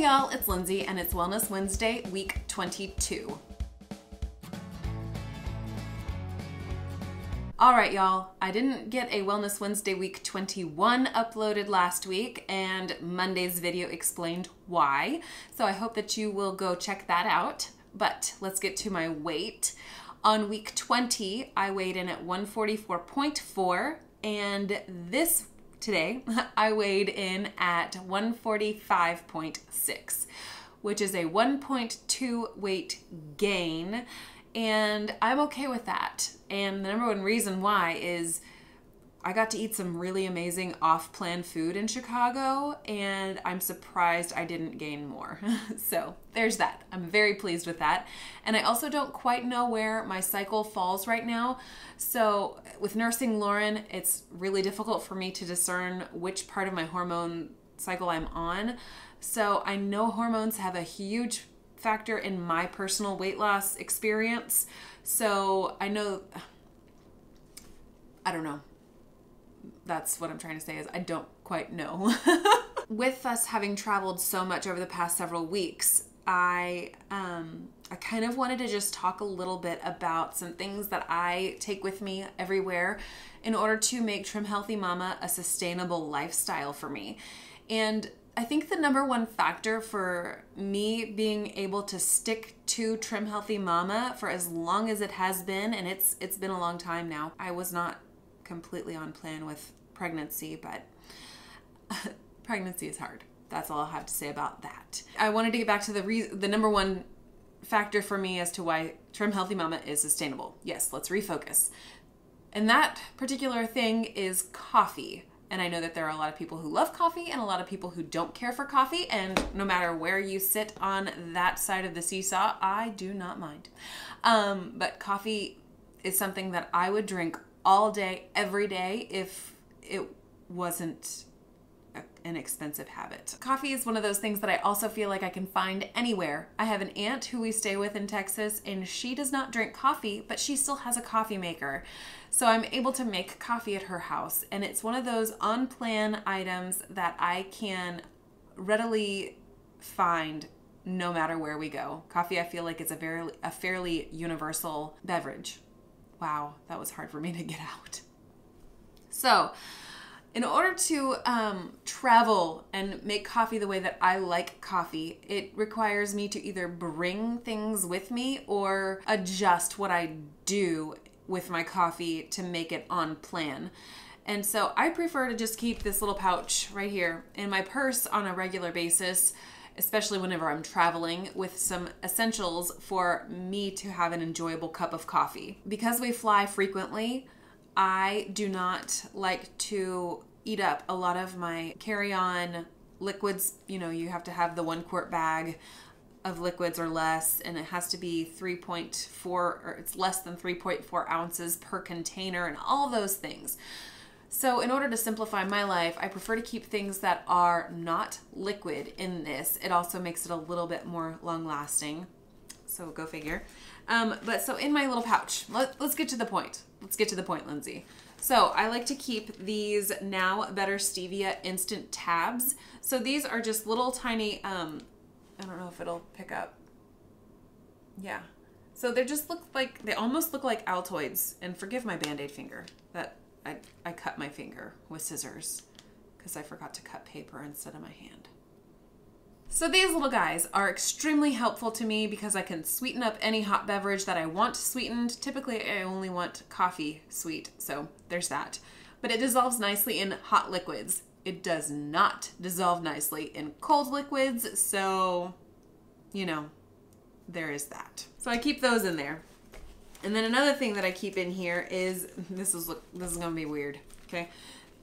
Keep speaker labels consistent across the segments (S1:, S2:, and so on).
S1: Hey y'all, it's Lindsay and it's Wellness Wednesday, week 22. All right, y'all, I didn't get a Wellness Wednesday week 21 uploaded last week, and Monday's video explained why. So I hope that you will go check that out. But let's get to my weight. On week 20, I weighed in at 144.4, and today, I weighed in at 145.6, which is a 1.2 weight gain, and I'm okay with that. And the number one reason why is I got to eat some really amazing off-plan food in Chicago, and I'm surprised I didn't gain more. So there's that. I'm very pleased with that. And I also don't quite know where my cycle falls right now. So with nursing Lauren, it's really difficult for me to discern which part of my hormone cycle I'm on. So I know hormones have a huge factor in my personal weight loss experience. So I don't know. That's what I'm trying to say is I don't quite know. With us having traveled so much over the past several weeks, I kind of wanted to just talk a little bit about some things that I take with me everywhere in order to make Trim Healthy Mama a sustainable lifestyle for me. And I think the number one factor for me being able to stick to Trim Healthy Mama for as long as it has been, and it's been a long time now. I was not completely on plan with pregnancy, but pregnancy is hard. That's all I'll have to say about that. I wanted to get back to the number one factor for me as to why Trim Healthy Mama is sustainable. Yes, let's refocus. And that particular thing is coffee. And I know that there are a lot of people who love coffee and a lot of people who don't care for coffee. And no matter where you sit on that side of the seesaw, I do not mind. But coffee is something that I would drink all day, every day, if it wasn't an expensive habit. Coffee is one of those things that I also feel like I can find anywhere. I have an aunt who we stay with in Texas, and she does not drink coffee, but she still has a coffee maker. So I'm able to make coffee at her house, and it's one of those on-plan items that I can readily find no matter where we go. Coffee, I feel like, is a fairly universal beverage. Wow, that was hard for me to get out. So, in order to travel and make coffee the way that I like coffee, it requires me to either bring things with me or adjust what I do with my coffee to make it on plan. And so I prefer to just keep this little pouch right here in my purse on a regular basis, especially whenever I'm traveling, with some essentials for me to have an enjoyable cup of coffee. Because we fly frequently, I do not like to eat up a lot of my carry-on liquids. You know, you have to have the 1 quart bag of liquids or less, and it has to be 3.4, or it's less than 3.4 ounces per container and all those things. So in order to simplify my life, I prefer to keep things that are not liquid in this. It also makes it a little bit more long-lasting. So go figure. But so in my little pouch, let's get to the point. Let's get to the point, Lindsay. So I like to keep these Now Better Stevia Instant Tabs. So these are just little tiny, I don't know if it'll pick up. Yeah. So they almost look like Altoids. And forgive my Band-Aid finger. I cut my finger with scissors because I forgot to cut paper instead of my hand. So these little guys are extremely helpful to me because I can sweeten up any hot beverage that I want sweetened. Typically, I only want coffee sweet, so there's that. But it dissolves nicely in hot liquids. It does not dissolve nicely in cold liquids, so, you know, there is that. So I keep those in there. And then another thing that I keep in here is, this is gonna be weird, okay?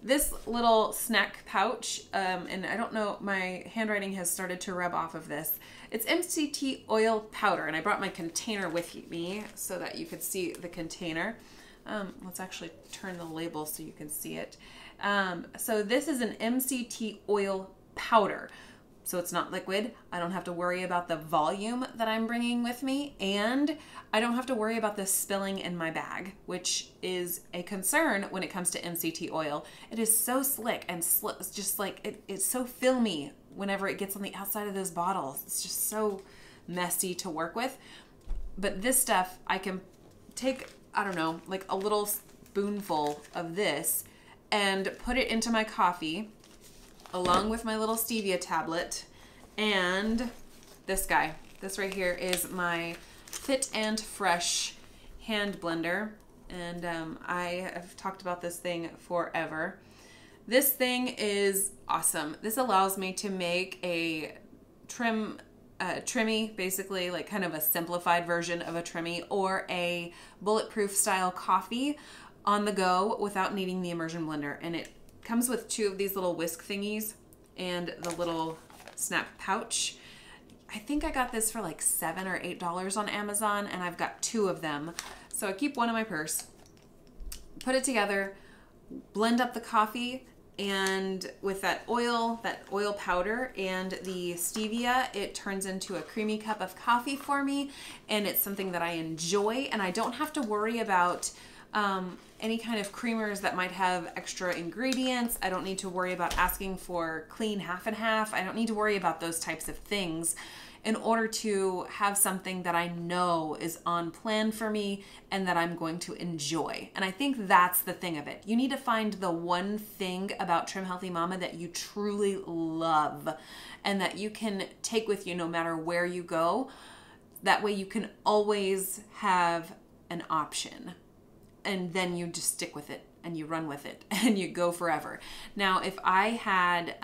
S1: This little snack pouch, and I don't know, my handwriting has started to rub off of this. It's MCT oil powder, and I brought my container with me so that you could see the container. Let's actually turn the label so you can see it. So this is an MCT oil powder. So it's not liquid. I don't have to worry about the volume that I'm bringing with me, and I don't have to worry about this spilling in my bag, which is a concern when it comes to MCT oil. It is so slick and just like it's so filmy whenever it gets on the outside of those bottles. It's just so messy to work with. But this stuff, I can take, I don't know, like a little spoonful of this and put it into my coffee along with my little stevia tablet and this guy. This right here is my Fit and Fresh hand blender. And I have talked about this thing forever. This thing is awesome. This allows me to make a trimmy, basically like kind of a simplified version of a trimmy or a bulletproof style coffee on the go without needing the immersion blender. And it comes with 2 of these little whisk thingies and the little snap pouch. I think I got this for like $7 or $8 on Amazon, and I've got 2 of them. So I keep one in my purse, put it together, blend up the coffee, and with that oil powder and the stevia, it turns into a creamy cup of coffee for me, and it's something that I enjoy, and I don't have to worry about any kind of creamers that might have extra ingredients. I don't need to worry about asking for clean half and half. I don't need to worry about those types of things in order to have something that I know is on plan for me and that I'm going to enjoy. And I think that's the thing of it. You need to find the one thing about Trim Healthy Mama that you truly love and that you can take with you no matter where you go. That way you can always have an option. And then you just stick with it and you run with it and you go forever. Now, if I had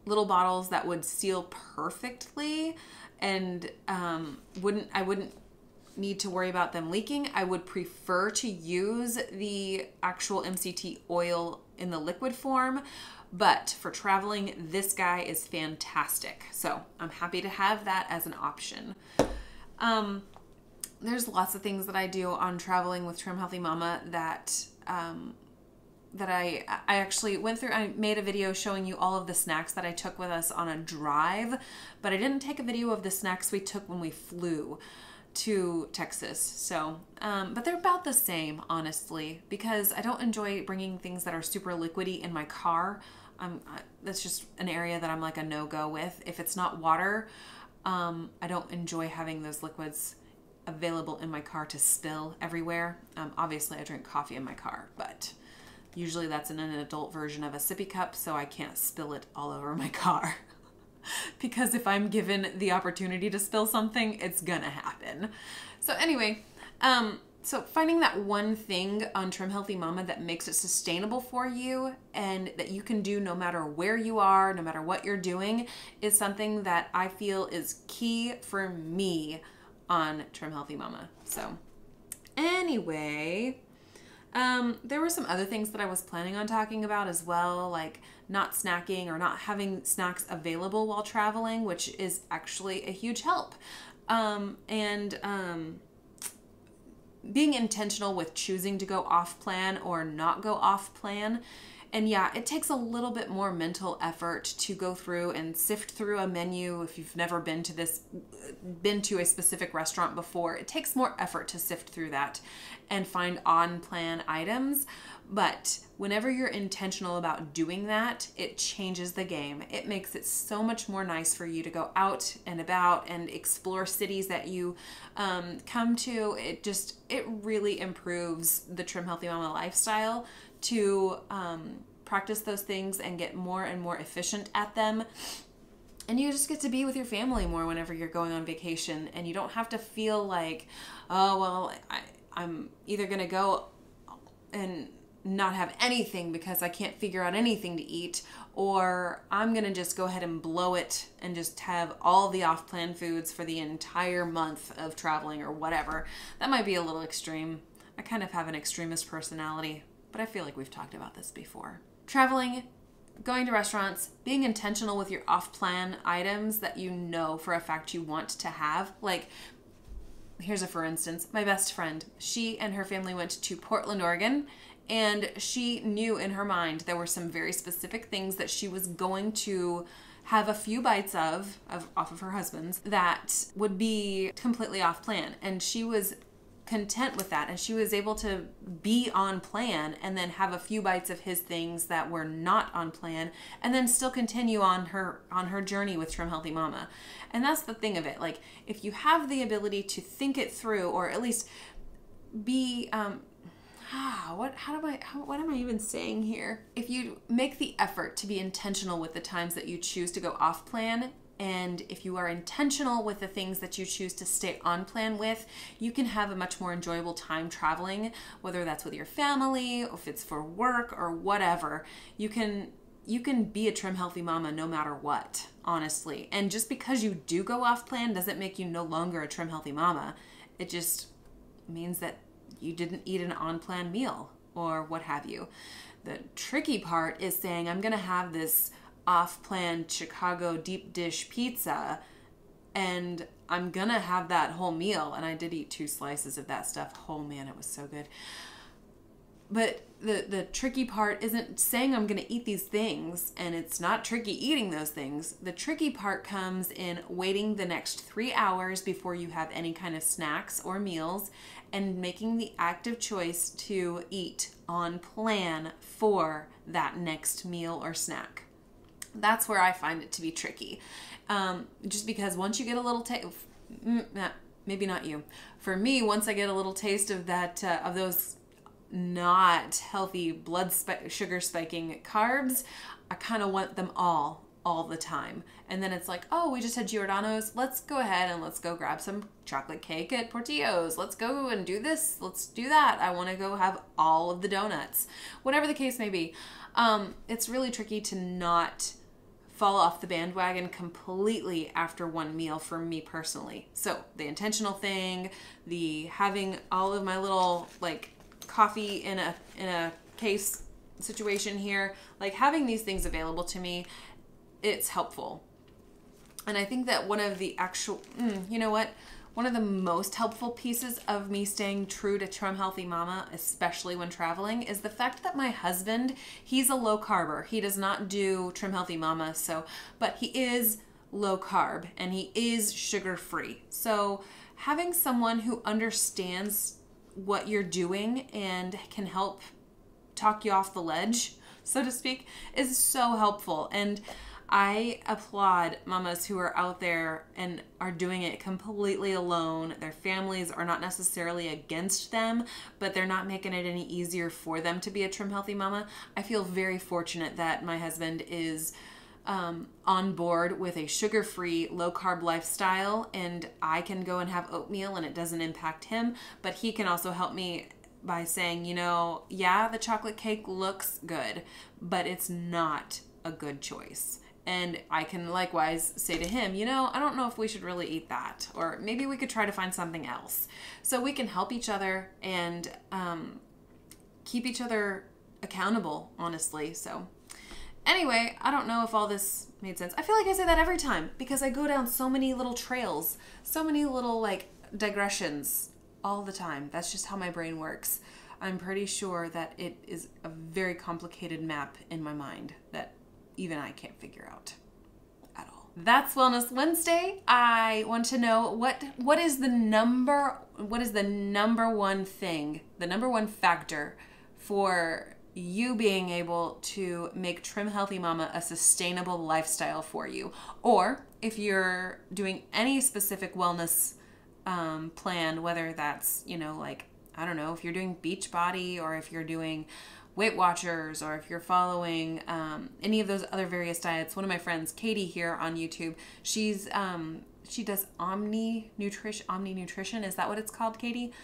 S1: little bottles that would seal perfectly and I wouldn't need to worry about them leaking, I would prefer to use the actual MCT oil in the liquid form. But for traveling, this guy is fantastic. So I'm happy to have that as an option. There's lots of things that I do on traveling with Trim Healthy Mama that I actually went through. I made a video showing you all of the snacks that I took with us on a drive, but I didn't take a video of the snacks we took when we flew to Texas. So, but they're about the same, honestly, because I don't enjoy bringing things that are super liquidy in my car. That's just an area that I'm like a no-go with. If it's not water, I don't enjoy having those liquids available in my car to spill everywhere. Obviously I drink coffee in my car, but usually that's in an adult version of a sippy cup, so I can't spill it all over my car. Because if I'm given the opportunity to spill something, it's gonna happen. So anyway, so finding that one thing on Trim Healthy Mama that makes it sustainable for you and that you can do no matter where you are, no matter what you're doing, is something that I feel is key for me on Trim Healthy Mama. So anyway, there were some other things that I was planning on talking about as well, like not snacking or not having snacks available while traveling, which is actually a huge help. Being intentional with choosing to go off plan or not go off plan. And yeah, it takes a little bit more mental effort to go through and sift through a menu. If you've never been to a specific restaurant before, it takes more effort to sift through that and find on-plan items. But whenever you're intentional about doing that, it changes the game. It makes it so much more nice for you to go out and about and explore cities that you come to. It really improves the Trim Healthy Mama lifestyle to practice those things and get more and more efficient at them. And you just get to be with your family more whenever you're going on vacation, and you don't have to feel like, oh, well, I'm either going to go and not have anything because I can't figure out anything to eat, or I'm going to just go ahead and blow it and just have all the off-plan foods for the entire month of traveling or whatever. That might be a little extreme. I kind of have an extremist personality, but I feel like we've talked about this before. Traveling, going to restaurants, being intentional with your off-plan items that you know for a fact you want to have. Like, here's a for instance, my best friend, she and her family went to Portland, Oregon, and she knew in her mind there were some very specific things that she was going to have a few bites of off of her husband's that would be completely off plan. And she was content with that, and she was able to be on plan and then have a few bites of his things that were not on plan, and then still continue on her journey with Trim Healthy Mama. And that's the thing of it. Like, if you have the ability to think it through, or at least be what am I even saying here? If you make the effort to be intentional with the times that you choose to go off plan, and if you are intentional with the things that you choose to stay on plan with, you can have a much more enjoyable time traveling, whether that's with your family, or if it's for work or whatever. You can be a Trim Healthy Mama no matter what, honestly. And just because you do go off plan doesn't make you no longer a Trim Healthy Mama. It just means that you didn't eat an on-plan meal or what have you. The tricky part is saying, I'm going to have this off-plan Chicago deep dish pizza and I'm going to have that whole meal. And I did eat 2 slices of that stuff. Oh man, it was so good. But the tricky part isn't saying I'm going to eat these things, and it's not tricky eating those things. The tricky part comes in waiting the next 3 hours before you have any kind of snacks or meals, and making the active choice to eat on plan for that next meal or snack. That's where I find it to be tricky. Just because once you get a little taste, maybe not you. For me, once I get a little taste of that, of those not healthy sugar spiking carbs, I kind of want them all the time. And then it's like, oh, we just had Giordano's. Let's go ahead and let's go grab some chocolate cake at Portillo's. Let's go and do this. Let's do that. I want to go have all of the donuts. Whatever the case may be. It's really tricky to not fall off the bandwagon completely after one meal for me personally. So the intentional thing, the having all of my little like coffee in a case situation here, like having these things available to me, it's helpful. And I think that one of the one of the most helpful pieces of me staying true to Trim Healthy Mama, especially when traveling, is the fact that my husband, he's a low carber. He does not do Trim Healthy Mama, but he is low carb and he is sugar free. So having someone who understands what you're doing and can help talk you off the ledge, so to speak, is so helpful. And I applaud mamas who are out there and are doing it completely alone. Their families are not necessarily against them, but they're not making it any easier for them to be a Trim Healthy Mama. I feel very fortunate that my husband is on board with a sugar-free, low-carb lifestyle, and I can go and have oatmeal and it doesn't impact him, but he can also help me by saying, yeah, the chocolate cake looks good, but it's not a good choice. And I can likewise say to him, I don't know if we should really eat that, or maybe we could try to find something else. So we can help each other and keep each other accountable, honestly. So anyway, I don't know if all this made sense. I feel like I say that every time because I go down so many little trails, so many little like digressions all the time. That's just how my brain works. I'm pretty sure that it is a very complicated map in my mind that even I can't figure out at all. That's Wellness Wednesday. I want to know what is the number one thing, the number one factor for you being able to make Trim Healthy Mama a sustainable lifestyle for you. Or if you're doing any specific wellness plan, whether that's, I don't know, if you're doing Beachbody or if you're doing Weight Watchers or if you're following any of those other various diets. One of my friends, Katie here on YouTube, she does Omni Nutrition. Is that what it's called, Katie?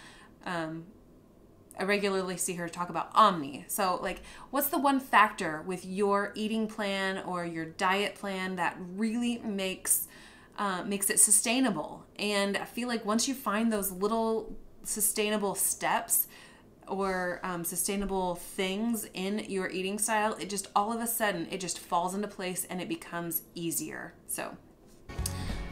S1: I regularly see her talk about Omni. So what's the one factor with your eating plan or your diet plan that really makes it sustainable? And I feel like once you find those little sustainable steps or sustainable things in your eating style, it just all of a sudden, it just falls into place and it becomes easier. So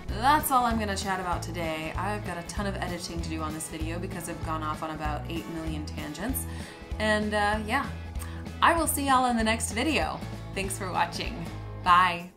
S1: that's all I'm gonna chat about today. I've got a ton of editing to do on this video because I've gone off on about 8 million tangents. And yeah, I will see y'all in the next video. Thanks for watching. Bye.